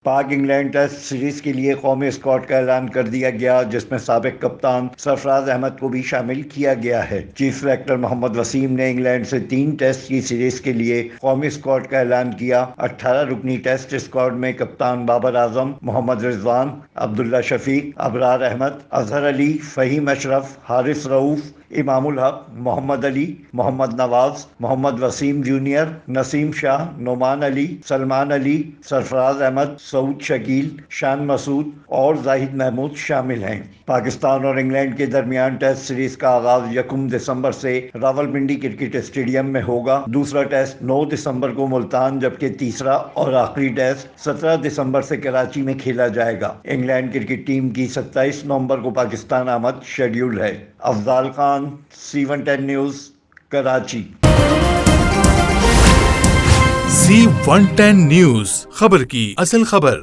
پاک England test series کے لیے قومی اسکواڈ کا اعلان کر دیا گیا، جس میں سابق کپتان سرفراز احمد کو بھی شامل کیا گیا ہے۔ چیف سلیکٹر محمد وسیم نے انگلینڈ سے 3 ٹیسٹ کی سیریز کے لیے قومی اسکواڈ کا اعلان کیا۔ 18 رکنی ٹیسٹ اسکواڈ میں کپتان بابر اعظم، محمد رضوان، عبداللہ شفیق، ابرار احمد، اظہر علی، فہیم اشرف، حارث رؤوف، امام الحق، محمد علی، محمد نواز، محمد وسیم جونیئر، نسیم شاہ، نعمان علی، سلمان علی، سرفراز احمد، سعود شکیل، شان مسعود اور زاہد محمود شامل ہیں۔ پاکستان اور انگلینڈ کے درمیان ٹیسٹ سیریز کا آغاز 1 دسمبر سے راولپنڈی کرکٹ اسٹیڈیم میں ہوگا۔ دوسرا ٹیسٹ 9 دسمبر کو ملتان، جبکہ تیسرا اور آخری ٹیسٹ 17 دسمبر سے کراچی میں کھیلا جائے گا۔ انگلینڈ کرکٹ ٹیم کی 27 نومبر کو پاکستان آمد شیڈیول ہے۔ Afzal Khan, C110 news, Karachi. C110 news, خبر کی اصل خبر۔